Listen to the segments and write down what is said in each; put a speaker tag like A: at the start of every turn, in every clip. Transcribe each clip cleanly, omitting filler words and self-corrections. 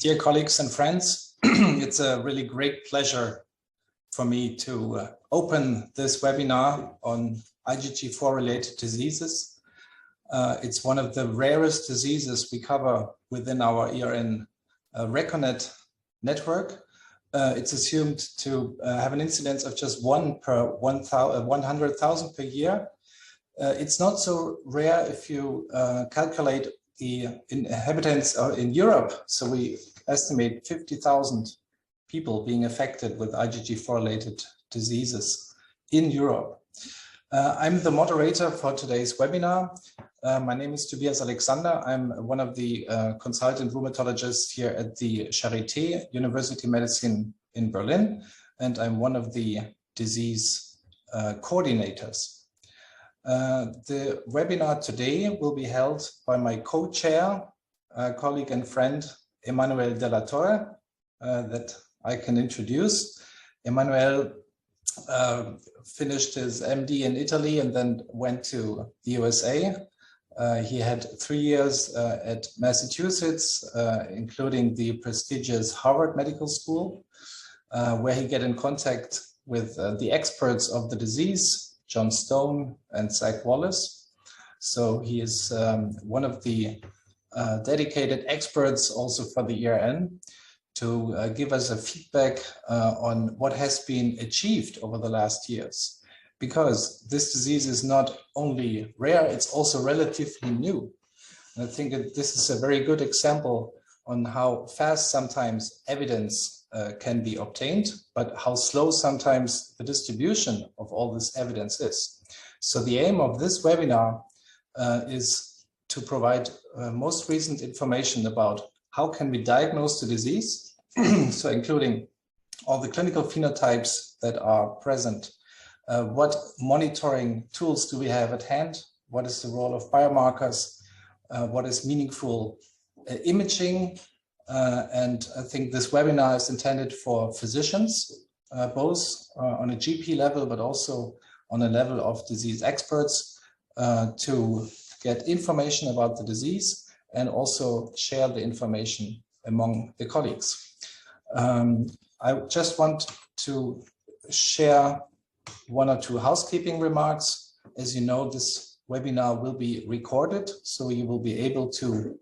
A: Dear colleagues and friends, it's a really great pleasure for me to open this webinar on IgG4 related diseases. It's one of the rarest diseases we cover within our ERN-ReCONNET network. It's assumed to have an incidence of just 1 per 100,000 per year. It's not so rare if you calculate the inhabitants in Europe. So we estimate 50,000 people being affected with IgG4 related diseases in Europe. I'm the moderator for today's webinar. My name is Tobias Alexander. I'm one of the consultant rheumatologists here at the Charité University Medicine in Berlin, and I'm one of the disease coordinators. The webinar today will be held by my co-chair, colleague and friend, Emanuele Della Torre, that I can introduce. Emanuele finished his MD in Italy and then went to the USA. He had 3 years at Massachusetts, including the prestigious Harvard Medical School, where he got in contact with the experts of the disease, John Stone and Zach Wallace. So he is one of the dedicated experts also for the ERN to give us a feedback on what has been achieved over the last years. Because this disease is not only rare, it's also relatively new. And I think that this is a very good example on how fast sometimes evidence can be obtained, but how slow sometimes the distribution of all this evidence is. So the aim of this webinar is to provide most recent information about how can we diagnose the disease, so including all the clinical phenotypes that are present, what monitoring tools do we have at hand, what is the role of biomarkers, what is meaningful imaging, and I think this webinar is intended for physicians, both on a GP level, but also on a level of disease experts to get information about the disease and also share the information among the colleagues. I just want to share 1 or 2 housekeeping remarks. As you know, this webinar will be recorded, so you will be able to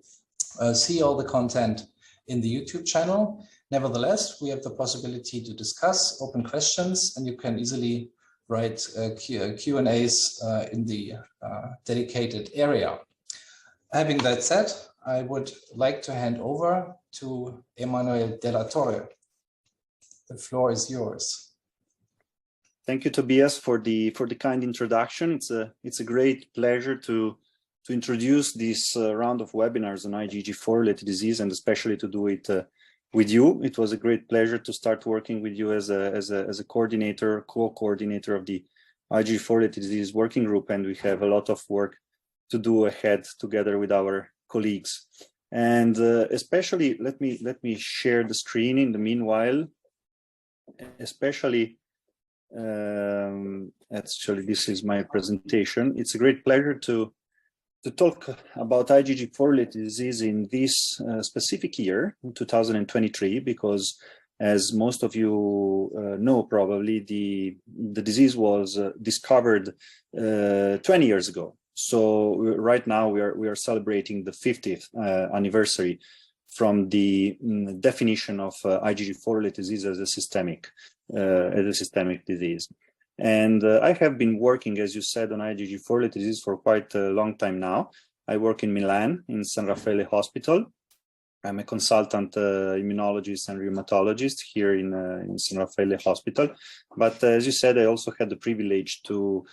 A: see all the content in the YouTube channel. Nevertheless, we have the possibility to discuss open questions, and you can easily write Q&As in the dedicated area. Having that said, I would like to hand over to Emanuele Della Torre. The floor is yours.
B: Thank you, Tobias, for the kind introduction. It's a great pleasure to introduce this round of webinars on IgG4 related disease, and especially to do it with you. It was a great pleasure to start working with you as a coordinator, co-coordinator of the IgG4 related disease working group, and we have a lot of work to do ahead together with our colleagues. And especially, let me share the screen in the meanwhile. Especially, actually, this is my presentation. It's a great pleasure to talk about IgG4 related disease in this specific year, 2023, because as most of you know, probably the disease was discovered 20 years ago. So right now we are celebrating the 50th anniversary from the definition of IgG4 related disease as a systemic disease. And I have been working, as you said, on IgG4 related disease for quite a long time now. I work in Milan, in San Raffaele Hospital. I'm a consultant immunologist and rheumatologist here in San Raffaele Hospital. But as you said, I also had the privilege to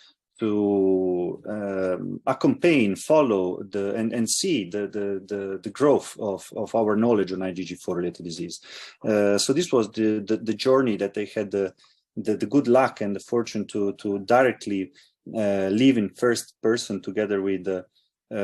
B: accompany, follow and see the growth of our knowledge on IgG4 related disease. So this was the journey that I had the good luck and the fortune to directly live in first person together with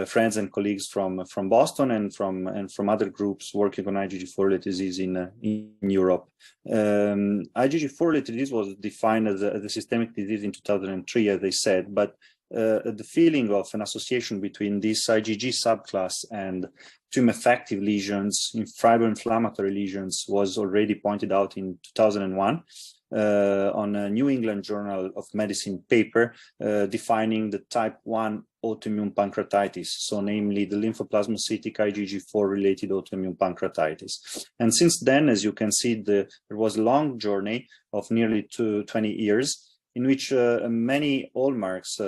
B: friends and colleagues from Boston and from other groups working on IgG4 related disease in Europe. IgG4 related disease was defined as a systemic disease in 2003, as they said, but the feeling of an association between this IgG subclass and tumor-effective lesions in fibroinflammatory lesions was already pointed out in 2001 on a New England Journal of Medicine paper defining the type 1 autoimmune pancreatitis, so namely the lymphoplasmacytic IgG4 related autoimmune pancreatitis. And since then, as you can see, there was a long journey of nearly 20 years in which many hallmarks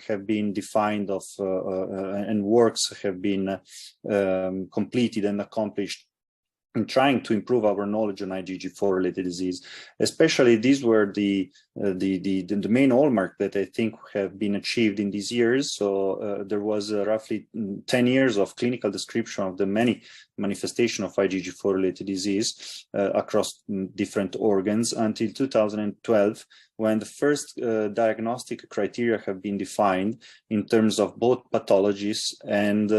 B: have been defined of and works have been completed and accomplished in trying to improve our knowledge on IgG4 related disease. Especially these were the main hallmark that I think have been achieved in these years. So there was roughly 10 years of clinical description of the many manifestations of IgG4 related disease across different organs until 2012, when the first diagnostic criteria have been defined in terms of both pathologies and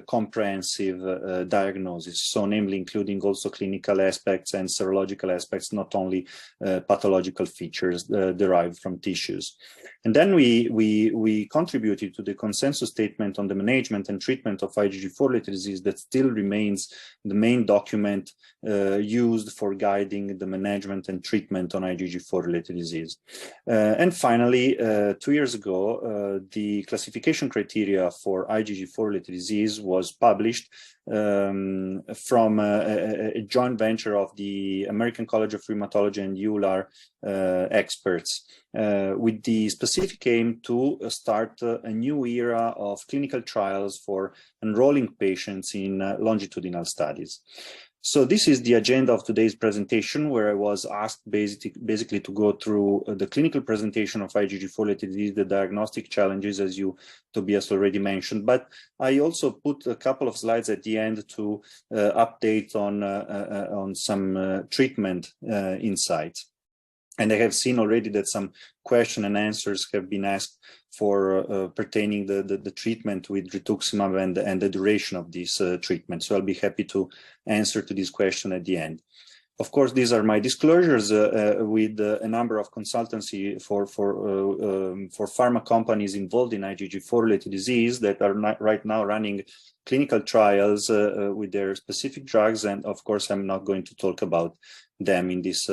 B: comprehensive diagnosis. So namely including also clinical aspects and serological aspects, not only pathological features derived from tissues. And then we contributed to the consensus statement on the management and treatment of IgG4 related disease that still remains the main document used for guiding the management and treatment on IgG4 related disease. And finally, 2 years ago, the classification criteria for IgG4 related disease was published from a joint venture of the American College of Rheumatology and EULAR experts, with the specific aim to start a new era of clinical trials for enrolling patients in longitudinal studies. So this is the agenda of today's presentation, where I was asked basically to go through the clinical presentation of IgG4 related disease, the diagnostic challenges, as Tobias already mentioned. But I also put a couple of slides at the end to update on some treatment insights. And I have seen already that some question and answers have been asked for pertaining the treatment with rituximab and the duration of this treatment. So I'll be happy to answer to this question at the end. Of course, these are my disclosures with a number of consultancy for pharma companies involved in IgG4 related disease that are right now running clinical trials with their specific drugs. And of course, I'm not going to talk about them in these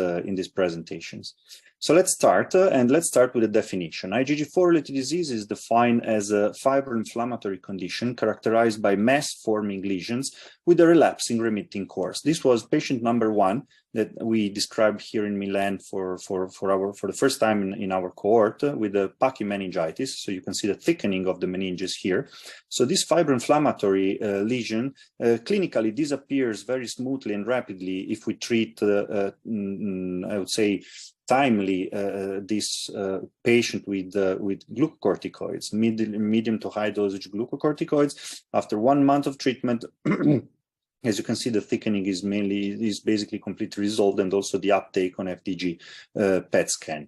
B: presentations. So let's start, and let's start with the definition. IgG4 related disease is defined as a fibroinflammatory condition characterized by mass-forming lesions with a relapsing remitting course. This was patient number 1 that we described here in Milan for the first time in our cohort with the pachymeningitis. So you can see the thickening of the meninges here. So this fibroinflammatory lesion clinically disappears very smoothly and rapidly if we treat, I would say, timely this patient with glucocorticoids, medium to high dosage glucocorticoids. After 1 month of treatment, as you can see, the thickening is basically completely resolved, and also the uptake on FDG PET scan.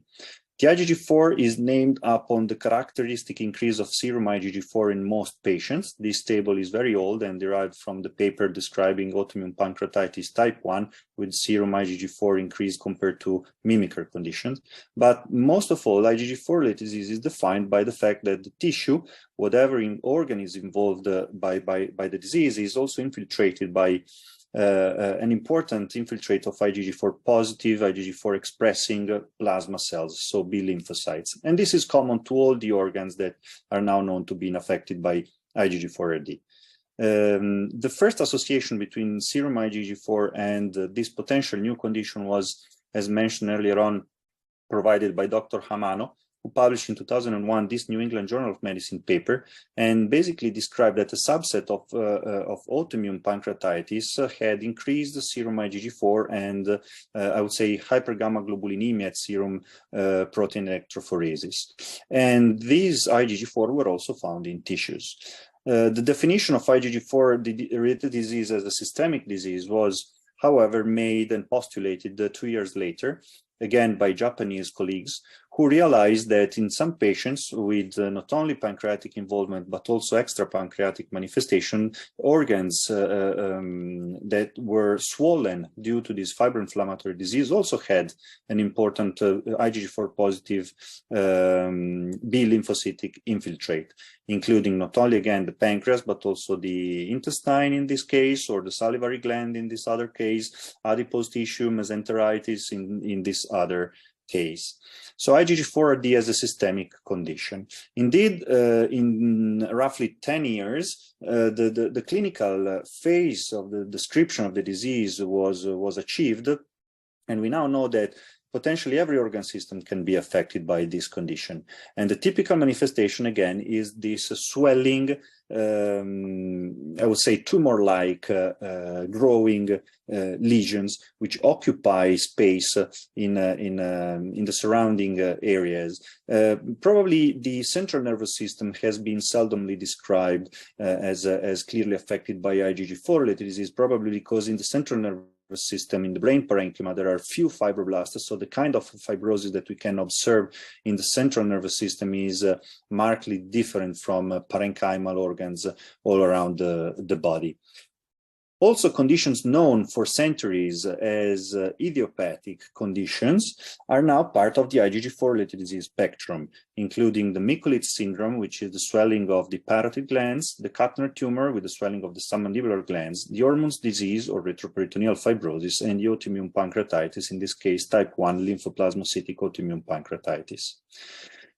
B: The IgG4 is named upon the characteristic increase of serum IgG4 in most patients. This table is very old and derived from the paper describing autoimmune pancreatitis type 1 with serum IgG4 increase compared to mimicker conditions. But most of all, IgG4 related disease is defined by the fact that the tissue, whatever organ is involved by the disease, is also infiltrated by an important infiltrate of IgG4 positive, IgG4 expressing plasma cells, so B lymphocytes. And this is common to all the organs that are now known to be affected by IgG4-RD. The first association between serum IgG4 and this potential new condition was, as mentioned earlier on, provided by Dr. Hamano, who published in 2001 this New England Journal of Medicine paper, and basically described that a subset of autoimmune pancreatitis had increased serum IgG4 and I would say hypergamma-globulinemia at serum protein electrophoresis. And these IgG4 were also found in tissues. The definition of IgG4 related disease as a systemic disease was, however, made and postulated 2 years later, again by Japanese colleagues, who realized that in some patients with not only pancreatic involvement, but also extrapancreatic manifestation, organs that were swollen due to this fibroinflammatory disease also had an important IgG4 positive B lymphocytic infiltrate, including not only, again, the pancreas, but also the intestine in this case, or the salivary gland in this other case, adipose tissue, mesenteritis in this other case. So IgG4-RD as a systemic condition. Indeed, in roughly 10 years, the clinical phase of the description of the disease was achieved, and we now know that potentially every organ system can be affected by this condition. And the typical manifestation, again, is this swelling, I would say tumor-like growing lesions, which occupy space in the surrounding areas. Probably the central nervous system has been seldomly described as clearly affected by IgG4-related disease, probably because in the central nervous system, in the brain parenchyma, there are few fibroblasts, so the kind of fibrosis that we can observe in the central nervous system is markedly different from parenchymal organs all around the body. Also, conditions known for centuries as idiopathic conditions are now part of the IgG4-related disease spectrum, including the Mikulicz syndrome, which is the swelling of the parotid glands, the Kapner tumor with the swelling of the submandibular glands, the Ormond's disease or retroperitoneal fibrosis, and the autoimmune pancreatitis, in this case type 1 lymphoplasmocytic autoimmune pancreatitis.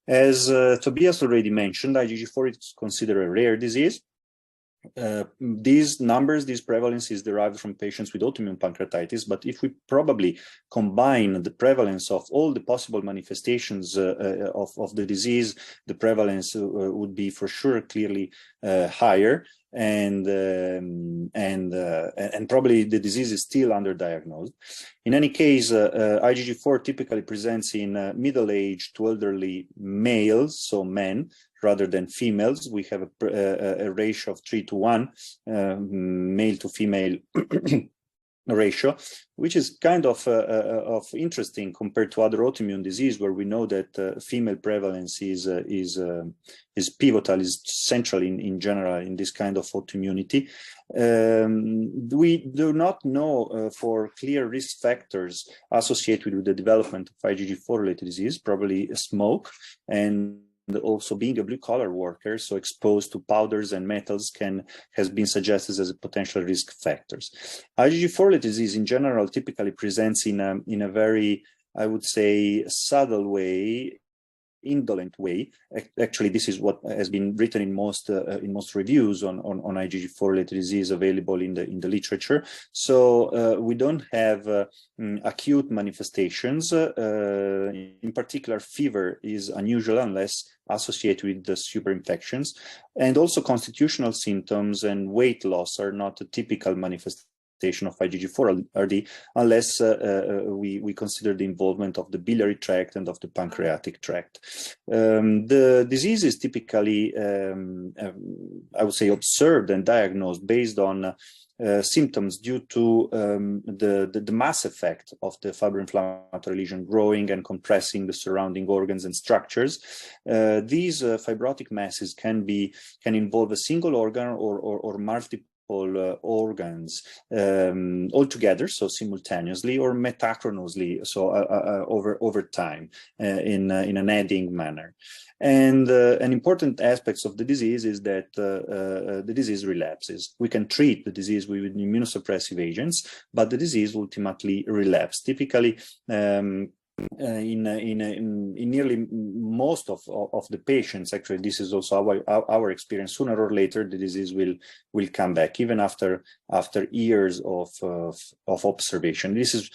B: As Tobias already mentioned, IgG4 is considered a rare disease. These numbers, this prevalence is derived from patients with autoimmune pancreatitis, but if we probably combine the prevalence of all the possible manifestations of the disease, the prevalence would be for sure clearly higher, and probably the disease is still underdiagnosed. In any case, IgG4 typically presents in middle-aged to elderly males, so men, rather than females. We have a ratio of 3:1, male to female ratio, which is kind of interesting compared to other autoimmune disease, where we know that female prevalence is pivotal, is central in general in this kind of autoimmunity. We do not know for clear risk factors associated with the development of IgG4-related disease, probably smoke, and also being a blue-collar worker, so exposed to powders and metals has been suggested as a potential risk factors. IgG4-related disease in general typically presents in a very, I would say, subtle way, indolent way. Actually, this is what has been written in most reviews on IgG4-related disease available in the literature. So we don't have acute manifestations. In particular, fever is unusual unless associated with the superinfections, and also constitutional symptoms and weight loss are not a typical manifestation of IgG4-RD unless we consider the involvement of the biliary tract and of the pancreatic tract. The disease is typically, I would say, observed and diagnosed based on symptoms due to the mass effect of the fibroinflammatory lesion growing and compressing the surrounding organs and structures. These fibrotic masses can involve a single organ or multiple organs altogether, so simultaneously, or metachronously, so over time in an adding manner. And an important aspect of the disease is that the disease relapses. We can treat the disease with immunosuppressive agents, but the disease ultimately relapses. Typically, in nearly most of the patients, actually, this is also our experience. Sooner or later, the disease will come back, even after years of observation. This is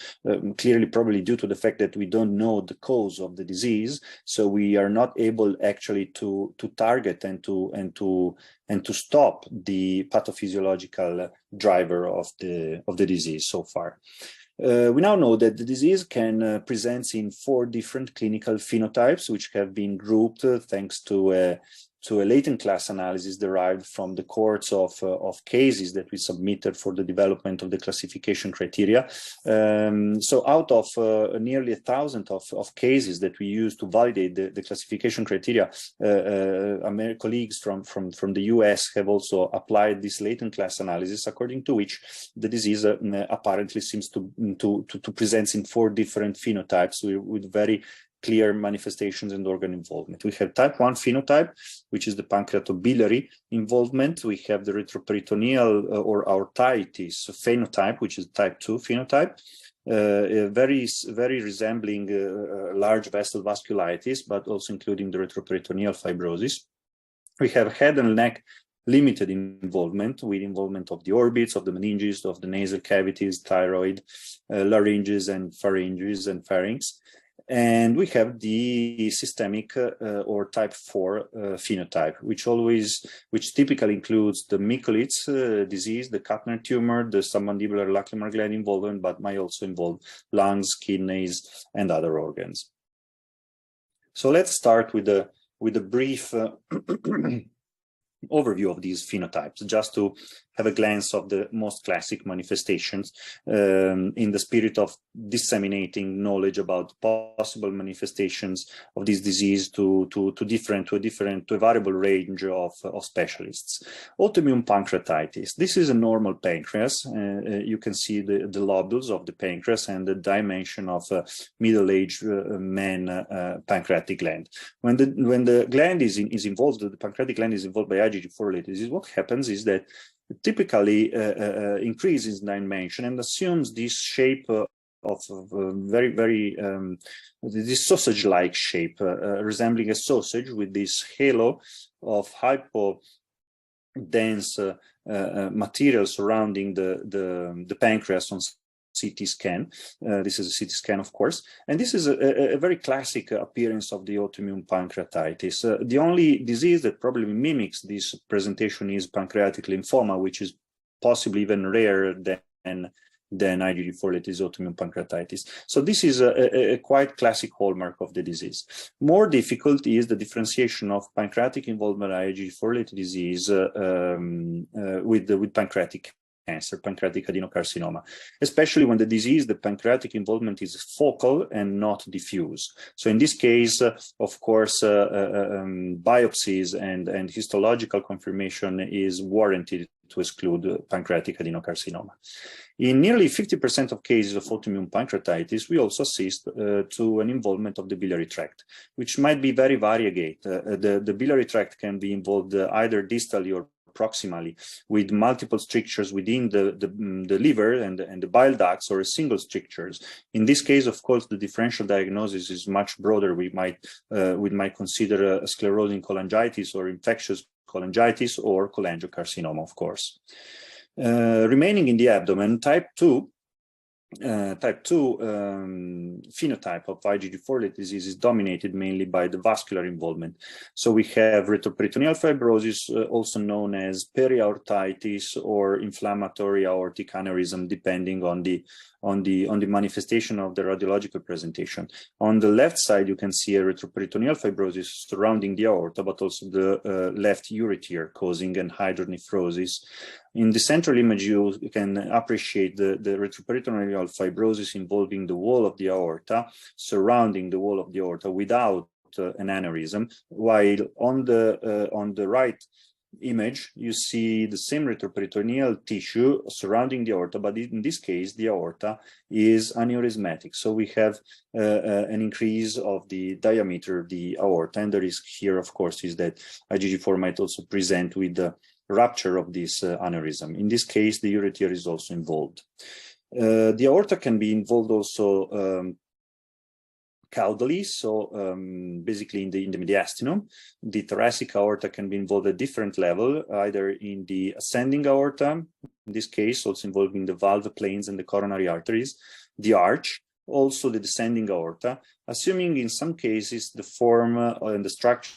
B: clearly probably due to the fact that we don't know the cause of the disease, so we are not able actually to target and to stop the pathophysiological driver of the disease so far. We now know that the disease can present in 4 different clinical phenotypes, which have been grouped thanks to to a latent class analysis derived from the cohorts of cases that we submitted for the development of the classification criteria. So out of nearly 1,000 of cases that we used to validate the classification criteria, American colleagues from the US have also applied this latent class analysis, according to which the disease apparently seems to present in 4 different phenotypes with very clear manifestations and organ involvement. We have type 1 phenotype, which is the pancreatobiliary involvement. We have the retroperitoneal or aortitis phenotype, which is type 2 phenotype, very resembling large vessel vasculitis, but also including the retroperitoneal fibrosis. We have head and neck limited involvement, with involvement of the orbits, of the meninges, of the nasal cavities, thyroid, larynges and pharynges and pharynx. And we have the systemic or type 4 phenotype, which typically includes the Micholitz disease, the Kapner tumor, the submandibular lacrimal gland involvement, but might also involve lungs, kidneys, and other organs. So let's start with a brief overview of these phenotypes, just to have a glance of the most classic manifestations in the spirit of disseminating knowledge about possible manifestations of this disease to a variable range of specialists. Autoimmune pancreatitis. This is a normal pancreas. You can see the lobules of the pancreas and the dimension of a middle-aged man pancreatic gland. When the gland is involved, the pancreatic gland is involved by IgG4 disease, what happens is that it typically increases in dimension and assumes this shape of this sausage-like shape, resembling a sausage with this halo of hypo-dense material surrounding the pancreas on CT scan. This is a CT scan, of course, and this is a very classic appearance of the autoimmune pancreatitis. The only disease that probably mimics this presentation is pancreatic lymphoma, which is possibly even rarer than IgG4-related autoimmune pancreatitis. So this is a quite classic hallmark of the disease. More difficult is the differentiation of pancreatic involvement IgG4-related disease with pancreatic cancer, pancreatic adenocarcinoma, especially when the pancreatic involvement is focal and not diffuse. So in this case, of course, biopsies and histological confirmation is warranted to exclude pancreatic adenocarcinoma. In nearly 50% of cases of autoimmune pancreatitis, we also assist to an involvement of the biliary tract, which might be very variegate. The biliary tract can be involved either distally or proximally, with multiple strictures within the liver and the bile ducts, or single strictures. In this case, of course, the differential diagnosis is much broader. We might consider a sclerosing cholangitis or infectious cholangitis or cholangiocarcinoma, of course. Remaining in the abdomen, type 2 phenotype of IgG4-related disease is dominated mainly by the vascular involvement. So we have retroperitoneal fibrosis, also known as periaortitis or inflammatory aortic aneurysm, depending on the manifestation of the radiological presentation. On the left side, you can see a retroperitoneal fibrosis surrounding the aorta, but also the left ureter causing hydronephrosis. In the central image, you can appreciate the retroperitoneal fibrosis involving the wall of the aorta, surrounding the wall of the aorta without an aneurysm, while on the right image, you see the same retroperitoneal tissue surrounding the aorta, but in this case, the aorta is aneurysmatic. So we have an increase of the diameter of the aorta, and the risk here, of course, is that IgG4 might also present with the rupture of this aneurysm. In this case, the ureter is also involved. The aorta can be involved also caudally, so basically in the mediastinum. The thoracic aorta can be involved at different level, either in the ascending aorta, in this case also involving the valve planes and the coronary arteries, the arch, also the descending aorta, assuming in some cases the form and the structure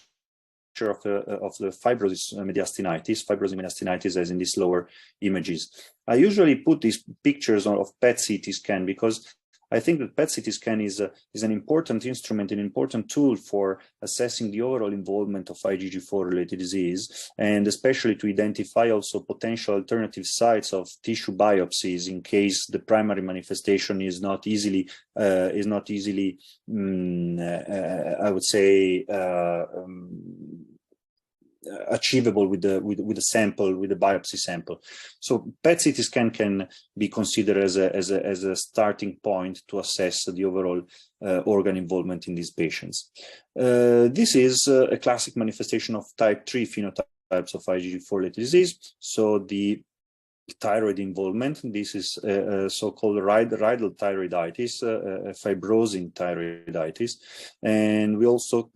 B: of the fibrosis mediastinitis, as in these lower images. I usually put these pictures of PET CT scan because I think that PET-CT scan is an important instrument, an important tool for assessing the overall involvement of IgG4 related disease, and especially to identify also potential alternative sites of tissue biopsies in case the primary manifestation is not easily I would say achievable with the sample, with the biopsy sample. So PET-CT scan can be considered as a starting point to assess the overall organ involvement in these patients. This is a classic manifestation of type 3 phenotypes of IgG4 related disease. So the thyroid involvement, this is so-called radial thyroiditis, fibrosing thyroiditis, and we also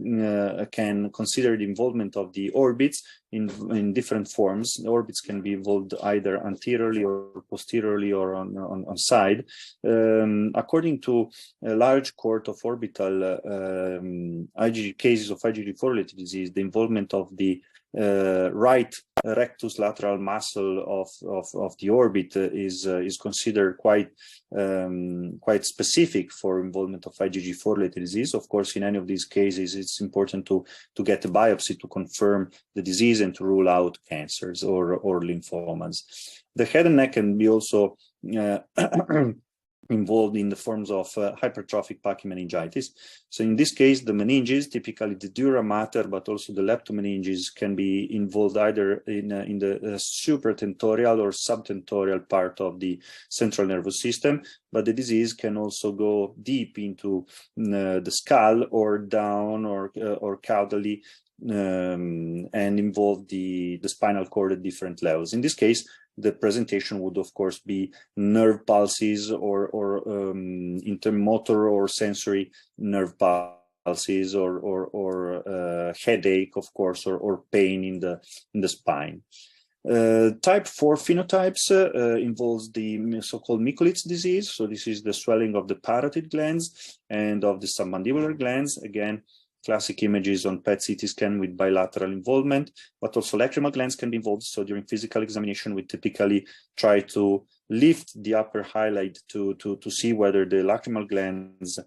B: can consider the involvement of the orbits in different forms. The orbits can be involved either anteriorly or posteriorly or on side. According to a large cohort of orbital cases of IgG4 related disease, the involvement of the right rectus lateral muscle of the orbit is considered quite specific for involvement of IgG4 related disease. Of course, in any of these cases, it's important to get a biopsy to confirm the disease and to rule out cancers or lymphomas. The head and neck can be also involved in the forms of hypertrophic pachymeningitis. So in this case, the meninges, typically the dura mater, but also the leptomeninges, can be involved either in the supratentorial or subtentorial part of the central nervous system, but the disease can also go deep into the skull or down or caudally and involve the spinal cord at different levels. In this case, the presentation would, of course, be nerve pulses or intermotor or sensory nerve pulses or headache, of course, or pain in the spine. Type 4 phenotypes involves the so-called Mikulitz disease. So this is the swelling of the parotid glands and of the submandibular glands. Again, classic images on PET-CT scan with bilateral involvement, but also lacrimal glands can be involved. So during physical examination, we typically try to lift the upper highlight to see whether the lacrimal glands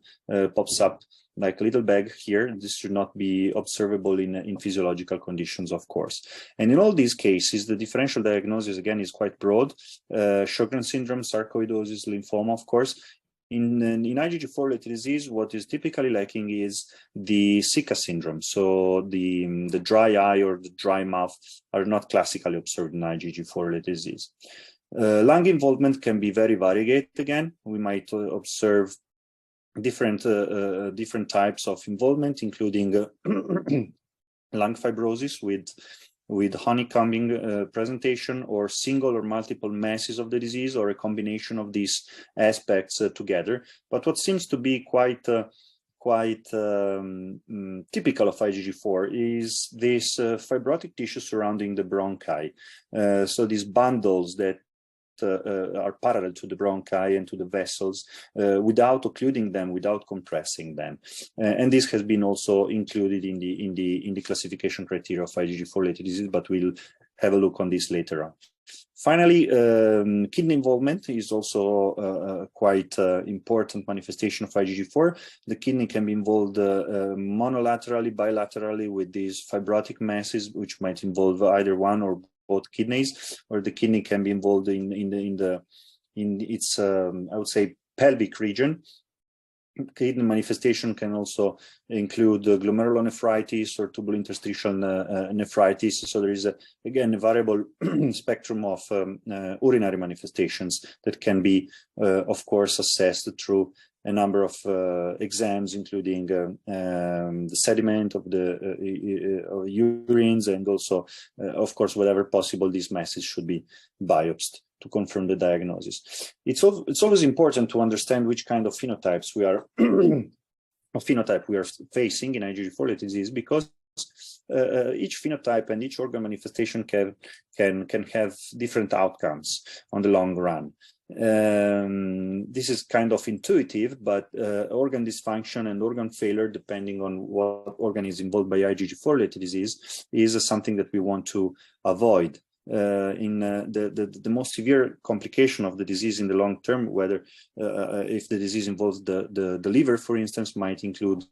B: pops up like a little bag here. This should not be observable in physiological conditions, of course. And in all these cases, the differential diagnosis, again, is quite broad. Sjogren's syndrome, sarcoidosis, lymphoma, of course. In IgG4 related disease, what is typically lacking is the Zika syndrome. So the dry eye or the dry mouth are not classically observed in IgG4 related disease. Lung involvement can be very variegate. Again, we might observe different types of involvement, including lung fibrosis with honeycombing presentation, or single or multiple masses of the disease, or a combination of these aspects together. But what seems to be quite typical of IgG4 is this fibrotic tissue surrounding the bronchi. So these bundles that are parallel to the bronchi and to the vessels without occluding them, without compressing them, and this has been also included in the classification criteria of IgG4 related disease, but we'll have a look on this later on. Finally, kidney involvement is also quite important manifestation of IgG4. The kidney can be involved monolaterally, bilaterally with these fibrotic masses, which might involve either one or both kidneys, or the kidney can be involved in its I would say pelvic region. Kidney manifestation can also include glomerulonephritis or tubulointerstitial nephritis. So there is again a variable spectrum of urinary manifestations that can be of course assessed through a number of exams, including the sediment of the urines, and also, of course, whatever possible, these masses should be biopsied to confirm the diagnosis. It's always important to understand which kind of phenotypes we are facing in IgG4 related disease, because each phenotype and each organ manifestation can have different outcomes on the long run. This is kind of intuitive, but organ dysfunction and organ failure, depending on what organ is involved by IgG4 related disease, is something that we want to avoid the most severe complication of the disease in the long term, whether if the disease involves the liver, for instance, might include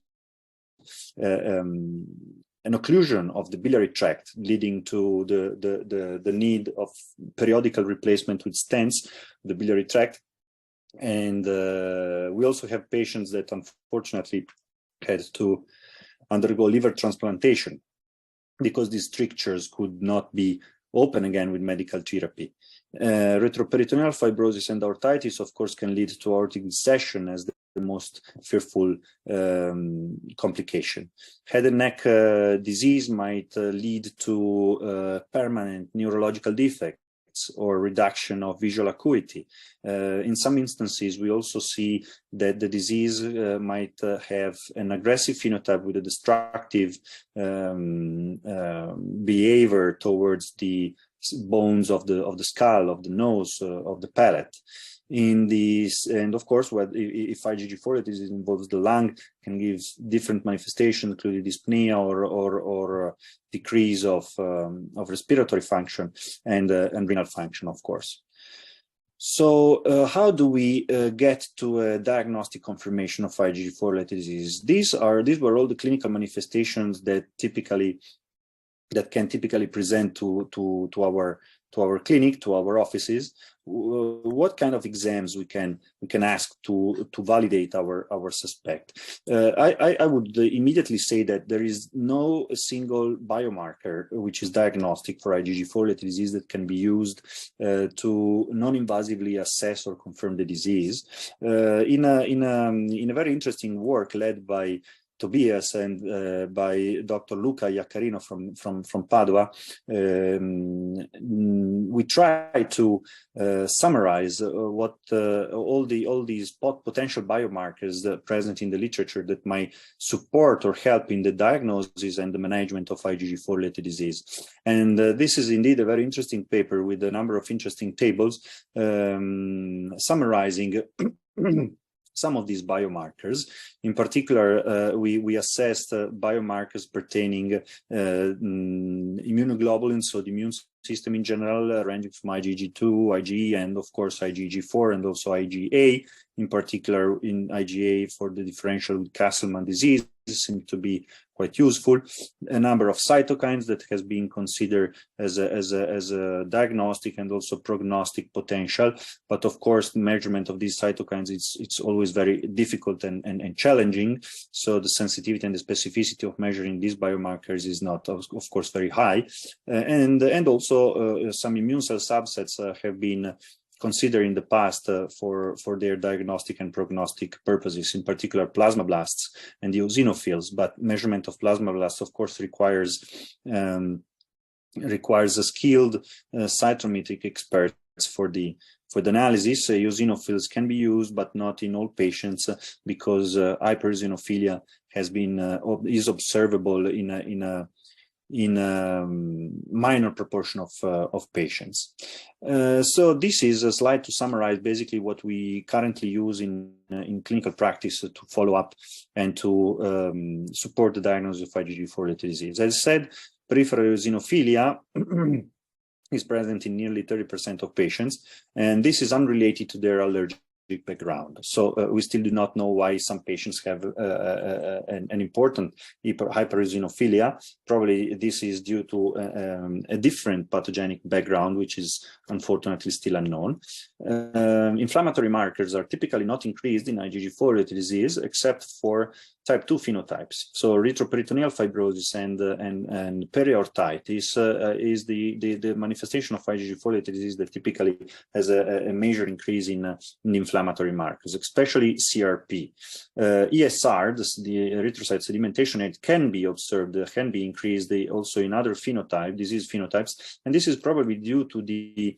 B: an occlusion of the biliary tract, leading to the need of periodical replacement with stents, the biliary tract. And we also have patients that unfortunately had to undergo liver transplantation because these strictures could not be open again with medical therapy. Retroperitoneal fibrosis and aortitis, of course, can lead to aortic dissection as the most fearful complication. Head and neck disease might lead to permanent neurological defects or reduction of visual acuity. In some instances, we also see that the disease might have an aggressive phenotype with a destructive behavior towards the bones of the skull, of the nose, of the palate. In these, and of course, if IgG4 disease involves the lung, can give different manifestations, including dyspnea or decrease of respiratory function and renal function, of course. So how do we get to a diagnostic confirmation of IgG4-related disease? These were all the clinical manifestations that can typically present to our clinic, to our offices. What kind of exams we can ask to validate our suspect? I would immediately say that there is no single biomarker which is diagnostic for IgG4-related disease that can be used to non-invasively assess or confirm the disease. In a very interesting work led by Tobias and by Dr. Luca Iaccarino from Padua, we try to summarize what all these potential biomarkers present in the literature that might support or help in the diagnosis and the management of IgG4-related disease. And this is indeed a very interesting paper with a number of interesting tables summarizing some of these biomarkers. In particular, we assessed biomarkers pertaining immunoglobulins, so the immune system in general, ranging from IgG2, IgE, and of course IgG4 and also IgA. In particular, in IgA for the differential Castleman disease seemed to be quite useful. A number of cytokines that has been considered as a diagnostic and also prognostic potential. But of course, the measurement of these cytokines, it's always very difficult and challenging. So the sensitivity and the specificity of measuring these biomarkers is not, of course, very high. And also some immune cell subsets have been considered in the past for their diagnostic and prognostic purposes, in particular plasmablasts and the eosinophils. But measurement of plasmablasts, of course, requires a skilled cytometric experts for the analysis. Eosinophils can be used, but not in all patients, because hypereosinophilia is observable in a minor proportion of patients. So this is a slide to summarize basically what we currently use in clinical practice to follow up and to support the diagnosis of IgG4-related disease. As I said, peripheral eosinophilia is present in nearly 30% of patients, and this is unrelated to their allergic background. So we still do not know why some patients have an important hypereosinophilia. Probably this is due to a different pathogenic background, which is unfortunately still unknown. Inflammatory markers are typically not increased in IgG4-related disease, except for type 2 phenotypes. So retroperitoneal fibrosis and periaortitis is the manifestation of IgG4-related disease that typically has a major increase in inflammatory markers, especially CRP. ESR, the erythrocyte sedimentation rate, can be observed, can be increased also in other disease phenotypes, and this is probably due to the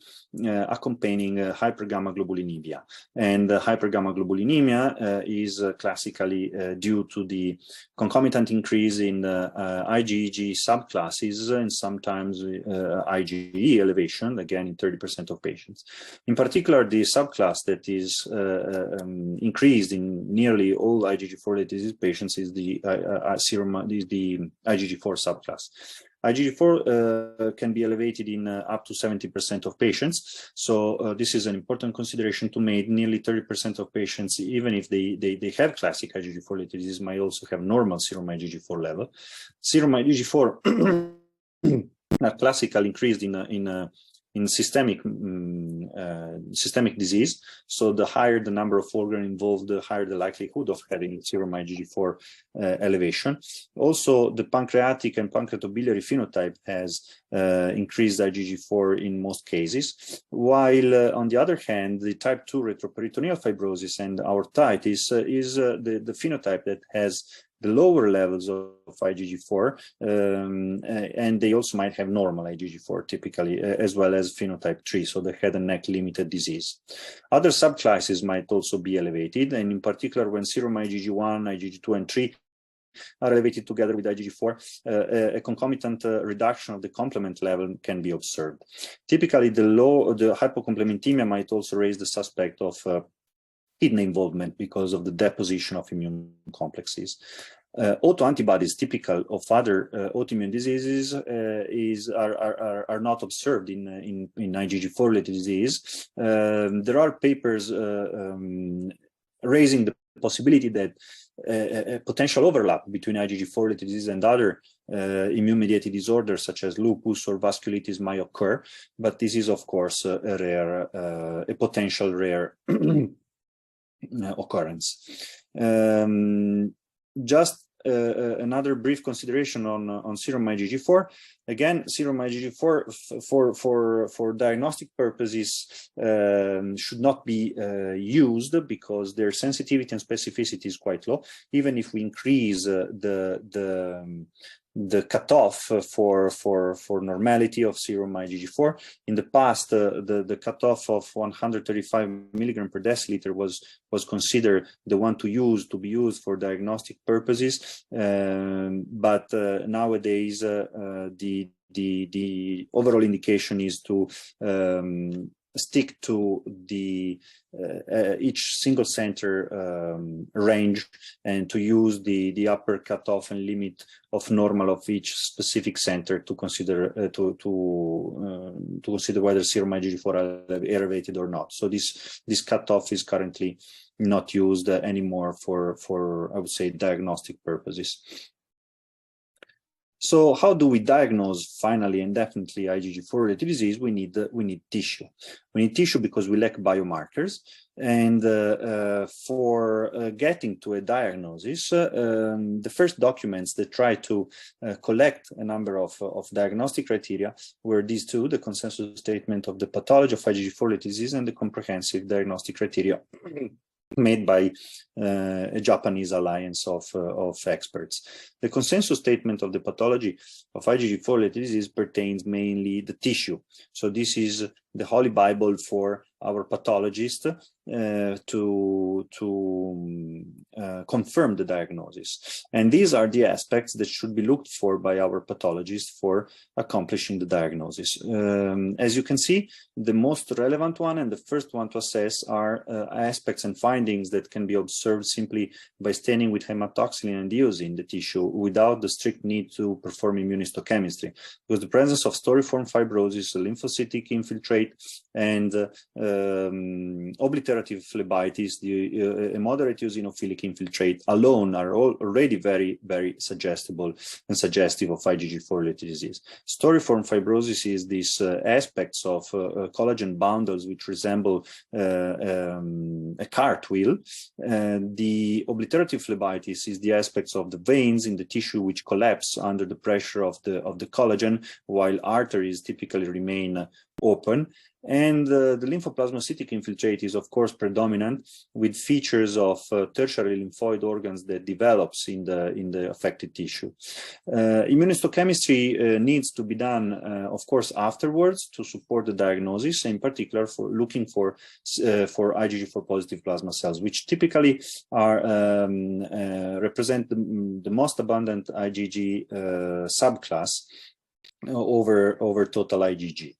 B: accompanying hypergammaglobulinemia. And hypergammaglobulinemia is classically due to the concomitant increase in IgG subclasses and sometimes IgE elevation, again in 30% of patients. In particular, the subclass that is increased in nearly all IgG4-related disease patients is the IgG4 subclass. IgG4 can be elevated in up to 70% of patients. So this is an important consideration to make. Nearly 30% of patients, even if they have classic IgG4 disease, might also have normal serum IgG4 level. Serum IgG4 are classically increased in systemic disease. So the higher the number of organs involved, the higher the likelihood of having serum IgG4 elevation. Also, the pancreatic and pancreatobiliary phenotype has increased IgG4 in most cases, while on the other hand, the type 2 retroperitoneal fibrosis and aortitis is the phenotype that has the lower levels of IgG4, and they also might have normal IgG4 typically, as well as phenotype 3, so the head and neck limited disease. Other subclasses might also be elevated, and in particular when serum IgG1, IgG2, and 3 are elevated together with IgG4, a concomitant reduction of the complement level can be observed. Typically, the hypocomplementemia might also raise the suspect of kidney involvement because of the deposition of immune complexes. Autoantibodies typical of other autoimmune diseases are not observed in IgG4-related disease. There are papers raising the possibility that a potential overlap between IgG4-related disease and other immune-mediated disorders such as lupus or vasculitis might occur, but this is of course a potential rare occurrence. Just another brief consideration on serum IgG4. Again, serum IgG4 for diagnostic purposes should not be used because their sensitivity and specificity is quite low. Even if we increase the cutoff for normality of serum IgG4. In the past, the cutoff of 135 milligram per deciliter was considered the one to be used for diagnostic purposes, but nowadays the overall indication is to stick to the each single center range and to use the upper cutoff and limit of normal of each specific center to consider to consider whether serum IgG4 are elevated or not. So this cutoff is currently not used anymore for I would say diagnostic purposes. So how do we diagnose finally and definitely IgG4-related disease? We need tissue. We need tissue because we lack biomarkers, and for getting to a diagnosis, the first documents that try to collect a number of diagnostic criteria were these two: the consensus statement of the pathology of IgG4-related disease and the comprehensive diagnostic criteria made by a Japanese alliance of experts. The consensus statement of the pathology of IgG4-related disease pertains mainly the tissue. So this is the Holy Bible for our pathologist to confirm the diagnosis. And these are the aspects that should be looked for by our pathologist for accomplishing the diagnosis. As you can see, the most relevant one and the first one to assess are aspects and findings that can be observed simply by staining with hematoxylin and eosin the tissue without the strict need to perform immunohistochemistry, because the presence of storiform fibrosis, lymphocytic infiltrate, and obliterative phlebitis, a moderate eosinophilic infiltrate alone are already very, very suggestible and suggestive of IgG4-related disease. Storiform fibrosis is these aspects of collagen bundles which resemble a cartwheel. The obliterative phlebitis is the aspects of the veins in the tissue which collapse under the pressure of the collagen, while arteries typically remain open. And the lymphoplasmacytic infiltrate is of course predominant, with features of tertiary lymphoid organs that develops in the affected tissue. Immunohistochemistry needs to be done of course afterwards to support the diagnosis, in particular for looking for IgG4 positive plasma cells, which typically are represent the most abundant IgG subclass over total IgG.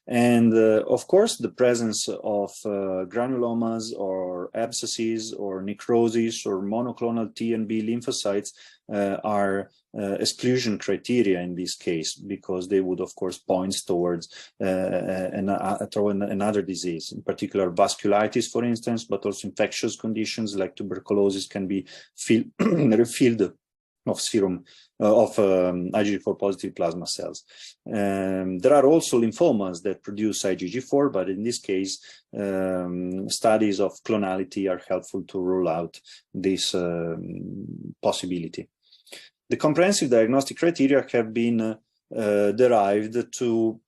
B: And of course, the presence of granulomas or abscesses or necrosis or monoclonal T and B lymphocytes are exclusion criteria in this case, because they would, of course, point towards another disease, in particular vasculitis, for instance, but also infectious conditions like tuberculosis can be refilled of serum of IgG4 positive plasma cells. There are also lymphomas that produce IgG4, but in this case, studies of clonality are helpful to rule out this possibility. The comprehensive diagnostic criteria have been derived to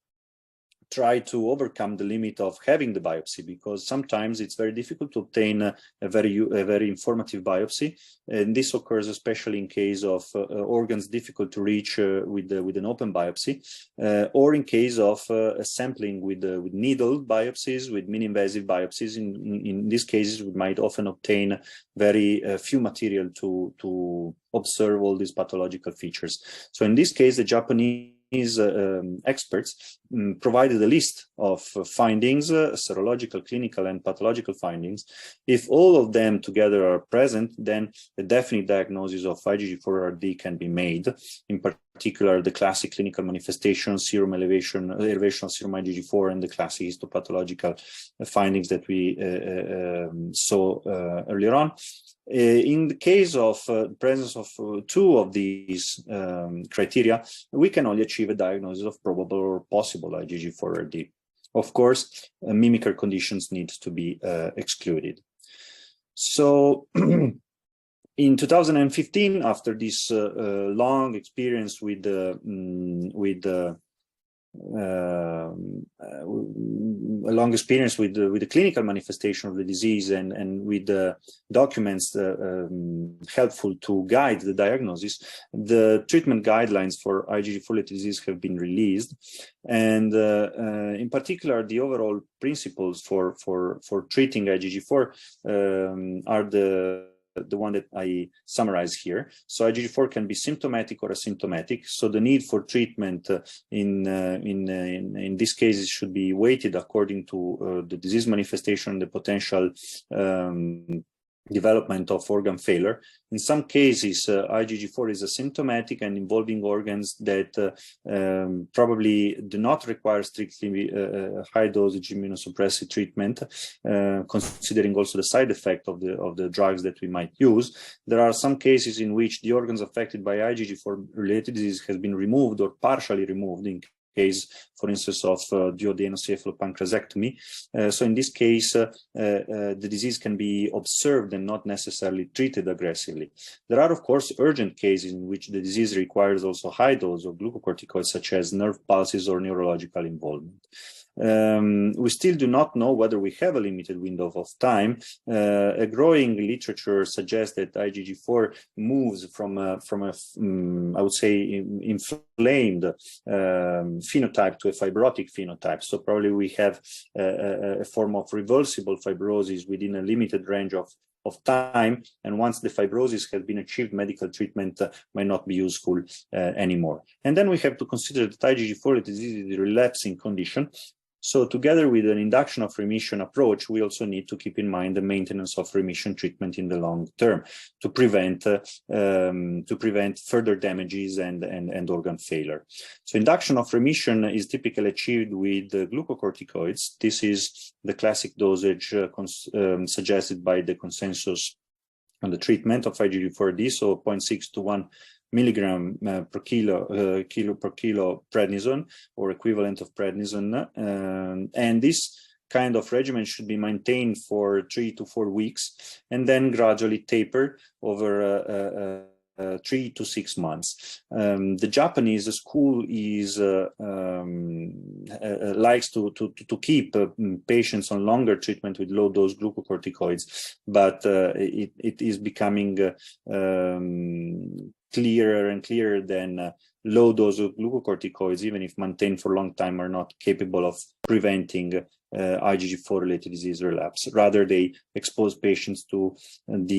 B: try to overcome the limit of having the biopsy, because sometimes it's very difficult to obtain a very informative biopsy, and this occurs especially in case of organs difficult to reach with an open biopsy, or in case of sampling with needle biopsies, with mini-invasive biopsies. In these cases, we might often obtain very few material to observe all these pathological features. So in this case, the Japanese experts provided a list of findings, serological, clinical, and pathological findings. If all of them together are present, then a definite diagnosis of IgG4-RD can be made. In particular, the classic clinical manifestations, serum elevation of serum IgG4, and the classic histopathological findings that we saw earlier on. In the case of presence of two of these criteria, we can only achieve a diagnosis of probable or possible IgG4-RD. Of course, mimicker conditions need to be excluded. So in 2015, after this long experience with the clinical manifestation of the disease and with the documents helpful to guide the diagnosis, the treatment guidelines for IgG4-related disease have been released, and in particular, the overall principles for treating IgG4 are the one that I summarize here. So IgG4 can be symptomatic or asymptomatic. So the need for treatment in these cases should be weighted according to the disease manifestation, the potential development of organ failure. In some cases, IgG4 is asymptomatic and involving organs that probably do not require strictly high dosage immunosuppressive treatment, considering also the side effect of the drugs that we might use. There are some cases in which the organs affected by IgG4 related disease has been removed or partially removed, in case, for instance, of duodenocephaloppancreasectomy. So in this case, the disease can be observed and not necessarily treated aggressively. There are, of course, urgent cases in which the disease requires also high dose of glucocorticoids, such as nerve pulses or neurological involvement. We still do not know whether we have a limited window of time. A growing literature suggests that IgG4 moves from a I would say, inflamed phenotype to a fibrotic phenotype. So probably we have a form of reversible fibrosis within a limited range of time, and once the fibrosis has been achieved, medical treatment might not be useful anymore. And then we have to consider that IgG4 disease is a relapsing condition. So together with an induction of remission approach, we also need to keep in mind the maintenance of remission treatment in the long term to prevent further damages and organ failure. So induction of remission is typically achieved with glucocorticoids. This is the classic dosage suggested by the consensus on the treatment of IgG4-RD, so 0.6 to 1 milligram per kilo prednisone, or equivalent of prednisone, and this kind of regimen should be maintained for 3 to 4 weeks and then gradually taper over 3 to 6 months. The Japanese school is likes to keep patients on longer treatment with low dose glucocorticoids, but it is becoming clearer and clearer than low dose of glucocorticoids, even if maintained for a long time, are not capable of preventing IgG4 related disease relapse. Rather, they expose patients to long-term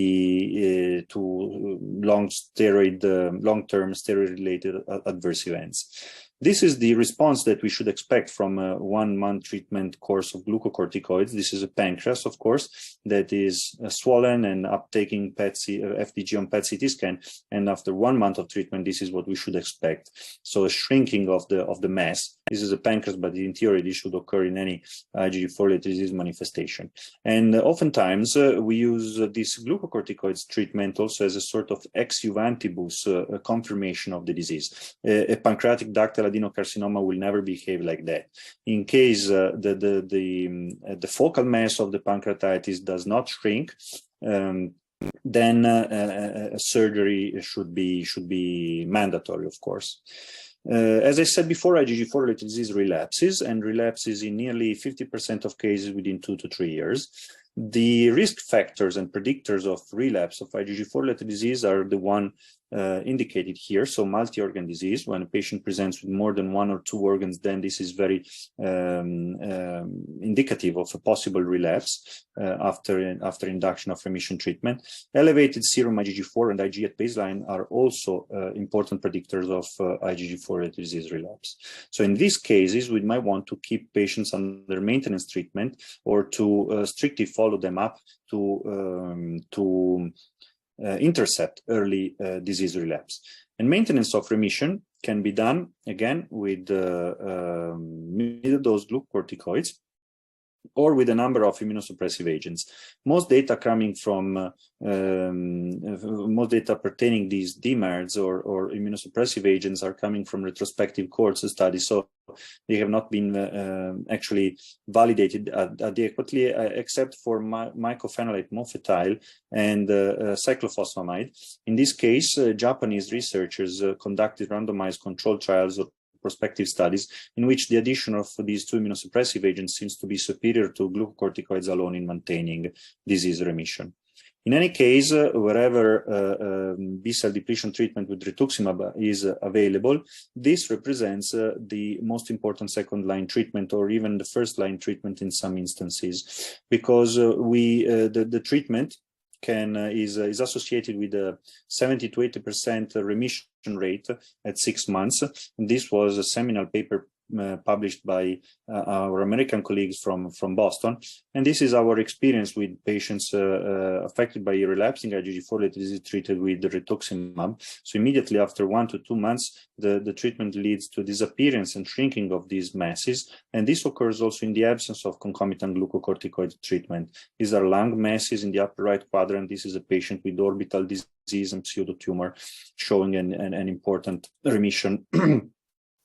B: steroid related adverse events. This is the response that we should expect from a 1-month treatment course of glucocorticoids. This is a pancreas, of course, that is swollen and uptaking FDG on PET-CT scan. And after 1 month of treatment, this is what we should expect. So a shrinking of the mass. This is a pancreas, but in theory, this should occur in any IgG4 disease manifestation. And oftentimes, we use this glucocorticoids treatment also as a sort of ex juvantibus confirmation of the disease. A pancreatic ductal adenocarcinoma will never behave like that. In case the focal mass of the pancreatitis does not shrink, then surgery should be mandatory, of course. As I said before, IgG4-related disease relapses in nearly 50% of cases within 2 to 3 years. The risk factors and predictors of relapse of IgG4-related disease are the one indicated here. So multi-organ disease, when a patient presents with more than 1 or 2 organs, then this is very indicative of a possible relapse after induction of remission treatment. Elevated serum IgG4 and IgE at baseline are also important predictors of IgG4-related disease relapse. So in these cases, we might want to keep patients under maintenance treatment or to strictly follow them up to intercept early disease relapse. And maintenance of remission can be done again with middle dose glucocorticoids or with a number of immunosuppressive agents. Most data coming from most data pertaining these DMARDs or immunosuppressive agents are coming from retrospective cohorts studies, so they have not been actually validated adequately, except for mycophenolate mofetyl and cyclophosphamide. In this case, Japanese researchers conducted randomized controlled trials of prospective studies in which the addition of these 2 immunosuppressive agents seems to be superior to glucocorticoids alone in maintaining disease remission. In any case, wherever B-cell depletion treatment with rituximab is available, this represents the most important second-line treatment or even the first-line treatment in some instances, because the treatment is associated with a 70 to 80% remission rate at 6 months. And this was a seminal paper published by our American colleagues from Boston. And this is our experience with patients affected by relapsing IgG4-related disease treated with rituximab. So immediately after 1 to 2 months, the treatment leads to disappearance and shrinking of these masses. And this occurs also in the absence of concomitant glucocorticoid treatment. These are lung masses in the upper right quadrant. This is a patient with orbital disease and pseudotumor showing an important remission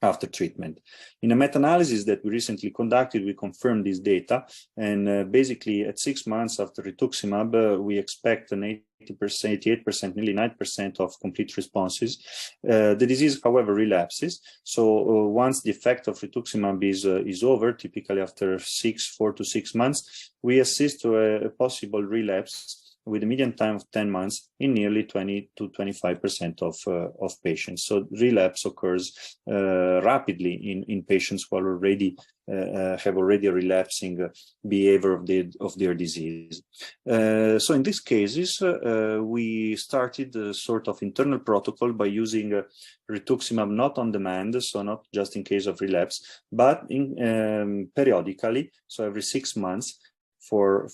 B: after treatment. In a meta-analysis that we recently conducted, we confirmed this data, and basically at 6 months after rituximab, we expect an 80%, 88%, nearly 9% of complete responses. The disease, however, relapses. So once the effect of rituximab is over, typically after 4 to 6 months, we assist to a possible relapse with a median time of 10 months in nearly 20 to 25% of patients. So relapse occurs rapidly in patients who are already have already a relapsing behavior of their disease. So in these cases, we started a sort of internal protocol by using rituximab not on demand, so not just in case of relapse, but periodically, so every 6 months, for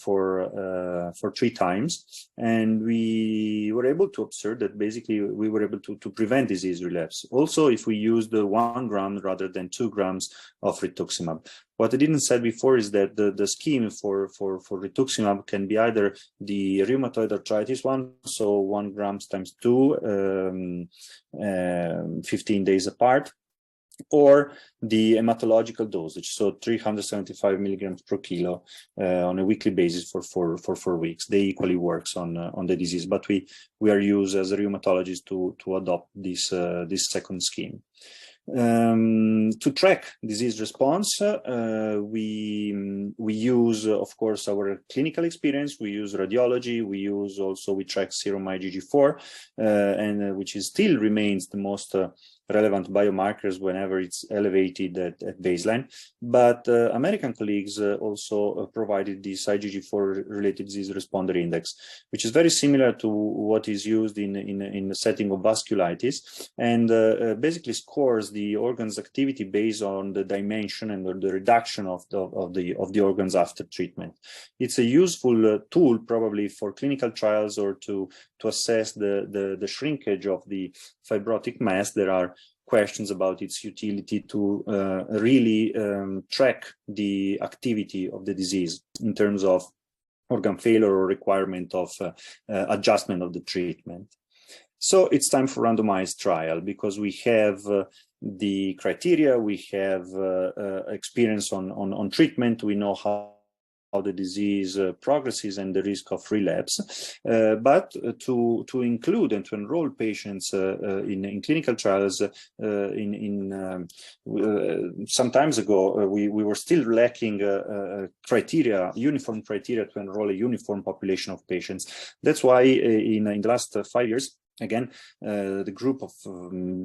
B: 3 times, and we were able to observe that basically we were able to prevent disease relapse. Also, if we used 1 gram rather than 2 grams of rituximab. What I didn't say before is that the scheme for rituximab can be either the rheumatoid arthritis one, so 1 grams times 2, 15 days apart, or the hematological dosage, so 375 milligrams per kilo on a weekly basis for 4 weeks. They equally works on the disease, but we are used as a rheumatologist to adopt this second scheme. To track disease response, we use, of course, our clinical experience. We use radiology. We track serum IgG4, and which still remains the most relevant biomarkers whenever it's elevated at baseline. But American colleagues also provided this IgG4 related disease responder index, which is very similar to what is used in the setting of vasculitis, and basically scores the organ's activity based on the dimension and the reduction of the organs after treatment. It's a useful tool probably for clinical trials or to assess the shrinkage of the fibrotic mass. There are questions about its utility to really track the activity of the disease in terms of organ failure or requirement of adjustment of the treatment. So it's time for randomized trial, because we have the criteria, we have experience on treatment, we know how the disease progresses and the risk of relapse, but to include and to enroll patients in clinical trials some time ago, we were still lacking uniform criteria to enroll a uniform population of patients. That's why in the last 5 years, again, the group of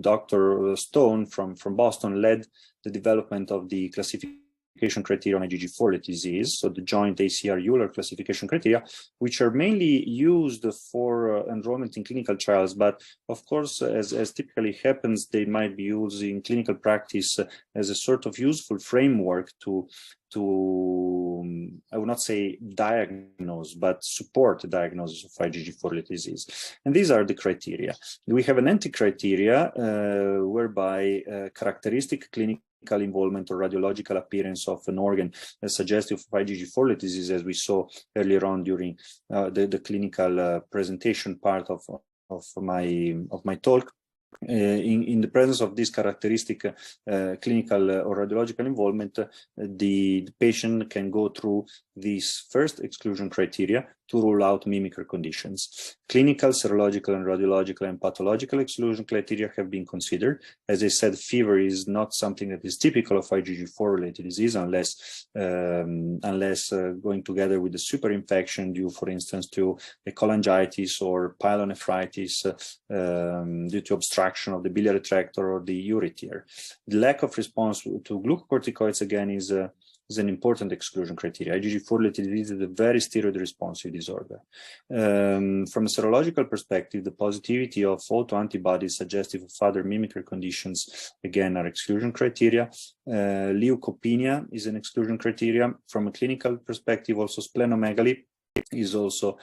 B: Dr. Stone from Boston led the development of the classification criteria on IgG4 disease, so the joint ACR-Euler classification criteria, which are mainly used for enrollment in clinical trials, but of course, as typically happens, they might be used in clinical practice as a sort of useful framework to I would not say diagnose, but support the diagnosis of IgG4 disease. And these are the criteria. We have an anti-criteria whereby characteristic clinical involvement or radiological appearance of an organ suggestive of IgG4 disease, as we saw earlier on during the clinical presentation part of my talk. In the presence of this characteristic clinical or radiological involvement, the patient can go through these first exclusion criteria to rule out mimicker conditions. Clinical, serological, and radiological and pathological exclusion criteria have been considered. As I said, fever is not something that is typical of IgG4 related disease unless going together with the superinfection due, for instance, to a cholangitis or pyelonephritis due to obstruction of the biliary tract or the ureter. The lack of response to glucocorticoids, again, is an important exclusion criteria. IgG4 related disease is a very steroid responsive disorder. From a serological perspective, the positivity of autoantibodies suggestive of other mimicker conditions, again, are exclusion criteria. Leukopenia is an exclusion criteria. From a clinical perspective, also splenomegaly is also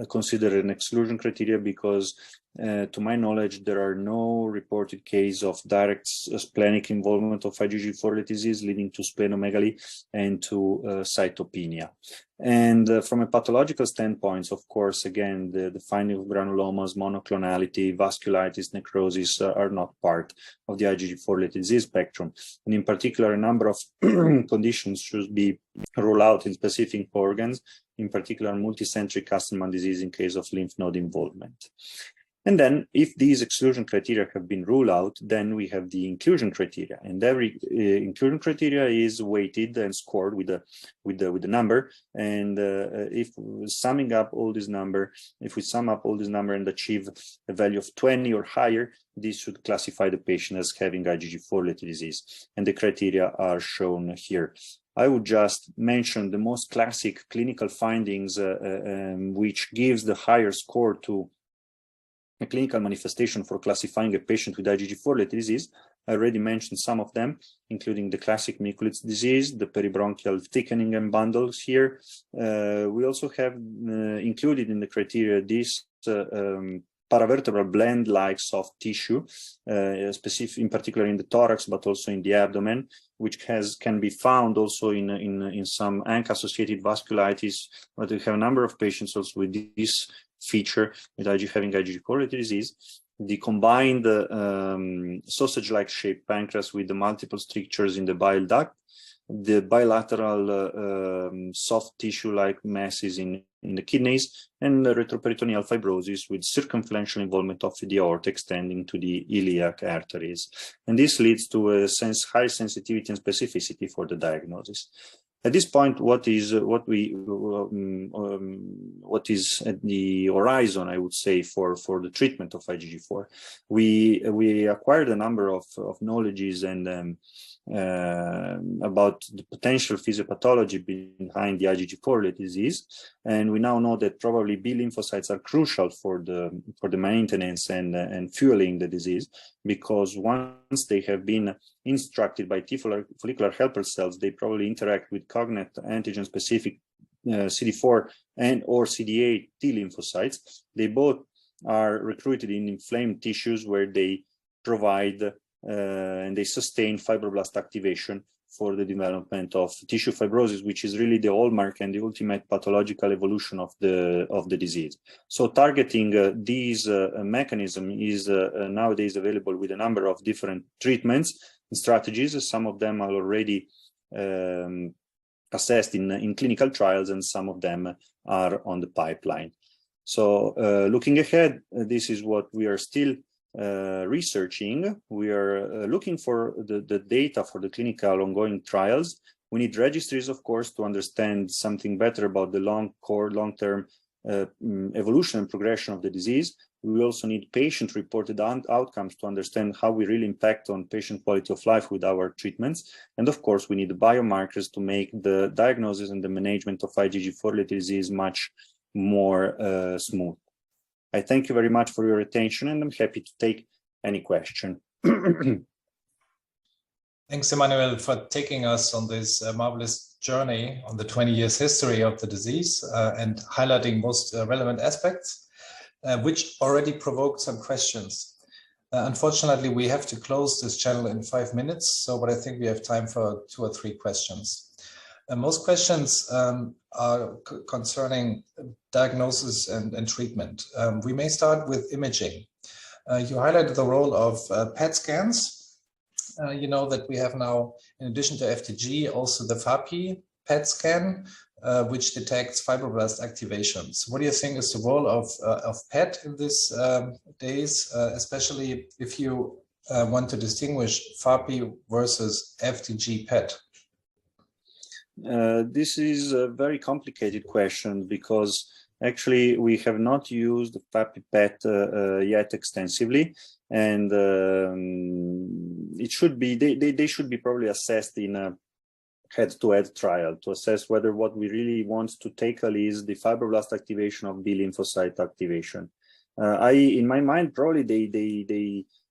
B: considered an exclusion criteria because to my knowledge, there are no reported cases of direct splenic involvement of IgG4 disease leading to splenomegaly and to cytopenia. And from a pathological standpoint, of course, again, the finding of granulomas, monoclonality, vasculitis, necrosis are not part of the IgG4 disease spectrum. And in particular, a number of conditions should be ruled out in specific organs, in particular multicentric Castleman disease in case of lymph node involvement. And then if these exclusion criteria have been ruled out, then we have the inclusion criteria, and every inclusion criteria is weighted and scored with the number. And if summing up all this number, if we sum up all this number and achieve a value of 20 or higher, this should classify the patient as having IgG4 disease. And the criteria are shown here. I would just mention the most classic clinical findings, which gives the higher score to a clinical manifestation for classifying a patient with IgG4 disease. I already mentioned some of them, including the classic Mikulitz disease, the peribronchial thickening and bundles here. We also have included in the criteria this paravertebral blend-like soft tissue, specific in particular in the thorax, but also in the abdomen, which can be found also in some ANCA-associated vasculitis. But we have a number of patients also with this feature with having IgG4 disease. The combined sausage-like shaped pancreas with the multiple strictures in the bile duct, the bilateral soft tissue-like masses in the kidneys, and the retroperitoneal fibrosis with circumferential involvement of the aorta extending to the iliac arteries. And this leads to a high sensitivity and specificity for the diagnosis. At this point, what is at the horizon, I would say, for the treatment of IgG4? We acquired a number of knowledges and about the potential physiopathology behind the IgG4 disease, and we now know that probably B lymphocytes are crucial for the maintenance and fueling the disease, because once they have been instructed by T follicular helper cells, they probably interact with cognate antigen-specific CD4 and or CD8 T lymphocytes. They both are recruited in inflamed tissues where they provide and they sustain fibroblast activation for the development of tissue fibrosis, which is really the hallmark and the ultimate pathological evolution of the disease. So targeting these mechanism is nowadays available with a number of different treatments and strategies. Some of them are already assessed in clinical trials, and some of them are on the pipeline. So looking ahead, this is what we are still researching. We are looking for the data for the clinical ongoing trials. We need registries, of course, to understand something better about the long-term evolution and progression of the disease. We also need patient-reported outcomes to understand how we really impact on patient quality of life with our treatments. And of course, we need the biomarkers to make the diagnosis and the management of IgG4 disease much more smooth. I thank you very much for your attention, and I'm happy to take any question.
A: Thanks, Emmanuel, for taking us on this marvelous journey on the 20 years history of the disease and highlighting most relevant aspects, which already provoked some questions. Unfortunately, we have to close this channel in 5 minutes, but I think we have time for 2 or 3 questions. Most questions are concerning diagnosis and treatment. We may start with imaging. You highlighted the role of PET scans. You know that we have now, in addition to FDG, also the FAPI PET scan, which detects fibroblast activations. What do you think is the role of PET in these days, especially if you want to distinguish FAPI versus FDG PET?
B: This is a very complicated question, because actually we have not used FAPI PET yet extensively, and it should be they should be probably assessed in a head-to-head trial to assess whether what we really want to tackle is the fibroblast activation of B lymphocyte activation. In my mind, probably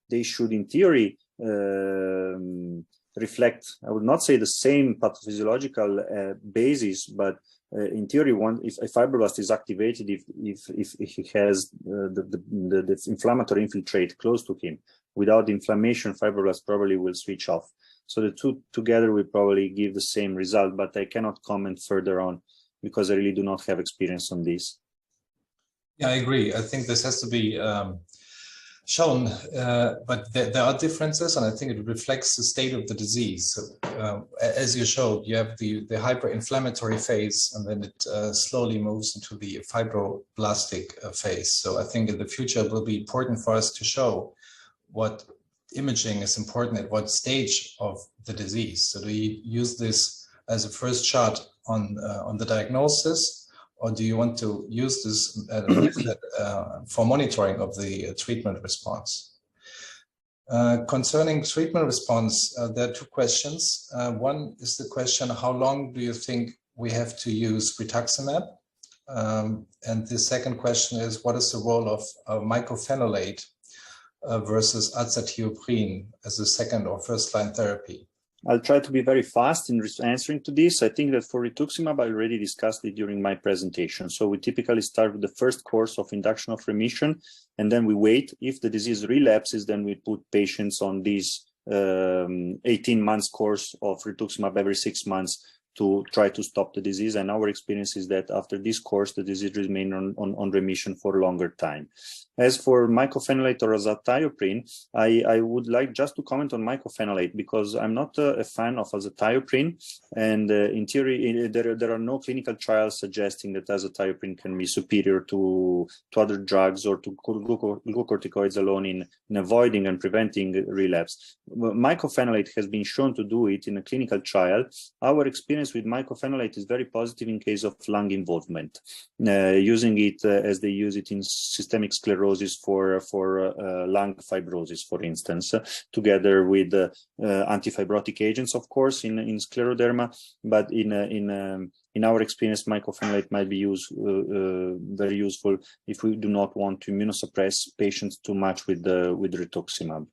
B: they should, in theory, reflect, I would not say the same pathophysiological basis, but in theory, if a fibroblast is activated, if it has the inflammatory infiltrate close to him, without inflammation, fibroblast probably will switch off. So the two together will probably give the same result, but I cannot comment further on because I really do not have experience on this.
A: Yeah, I agree. I think this has to be shown, but there are differences, and I think it reflects the state of the disease. So, as you showed, you have the hyperinflammatory phase, and then it slowly moves into the fibroblastic phase. So I think in the future it will be important for us to show what imaging is important at what stage of the disease. So do you use this as a first shot on the diagnosis, or do you want to use this for monitoring of the treatment response? Concerning treatment response, there are 2 questions. One is the question, how long do you think we have to use rituximab? And the second question is, what is the role of mycophenolate versus azathioprine as a second or first line therapy?
B: I'll try to be very fast in answering to this. I think that for rituximab, I already discussed it during my presentation. So we typically start with the first course of induction of remission, and then we wait. If the disease relapses, then we put patients on this 18 months course of rituximab every 6 months to try to stop the disease. And our experience is that after this course, the disease remains on remission for a longer time. As for mycophenolate or azathioprine, I would like just to comment on mycophenolate because I'm not a fan of azathioprine, and in theory there are no clinical trials suggesting that azathioprine can be superior to other drugs or to glucocorticoids alone in avoiding and preventing relapse. Mycophenolate has been shown to do it in a clinical trial. Our experience with mycophenolate is very positive in case of lung involvement, using it as they use it in systemic sclerosis for lung fibrosis, for instance, together with antifibrotic agents, of course, in scleroderma. But in our experience, mycophenolate might be very useful if we do not want to immunosuppress patients too much with rituximab.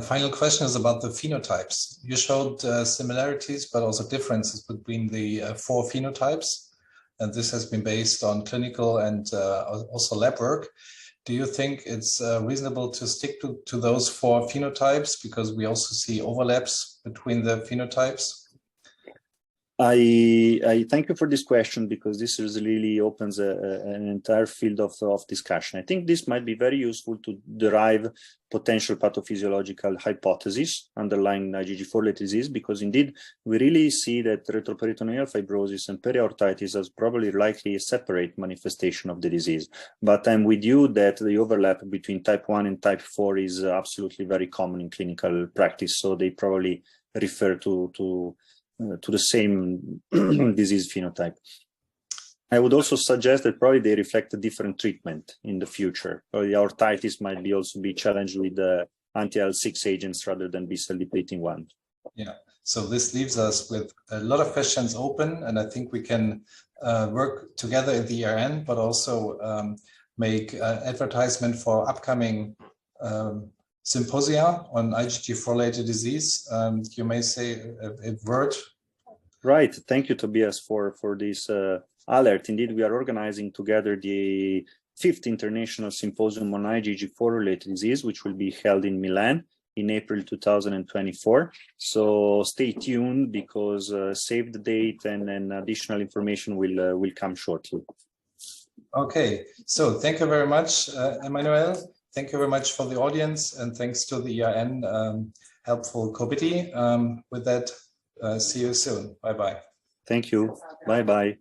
A: Final question is about the phenotypes. You showed similarities, but also differences between the 4 phenotypes. And this has been based on clinical and also lab work. Do you think it's reasonable to stick to those 4 phenotypes because we also see overlaps between the phenotypes?
B: I thank you for this question because this really opens an entire field of discussion. I think this might be very useful to derive potential pathophysiological hypotheses underlying IgG4 disease, because indeed we really see that retroperitoneal fibrosis and periaortitis as probably likely a separate manifestation of the disease. But I'm with you that the overlap between type 1 and type 4 is absolutely very common in clinical practice, so they probably refer to the same disease phenotype. I would also suggest that probably they reflect a different treatment in the future. Probably aortitis might also be challenged with anti-IL-6 agents rather than B-cell depleting one.
A: Yeah, so this leaves us with a lot of questions open, and I think we can work together at the ERN, but also make advertisement for upcoming symposia on IgG4-related disease. You may say a word.
B: Right. Thank you, Tobias, for this alert. Indeed, we are organizing together the 5th International Symposium on IgG4-related disease, which will be held in Milan in April 2024. So stay tuned because save the date and additional information will come shortly.
A: Okay. So thank you very much, Emmanuel. Thank you very much for the audience, and thanks to the ERN helpful committee. With that, see you soon. Bye-bye.
B: Thank you. Bye-bye.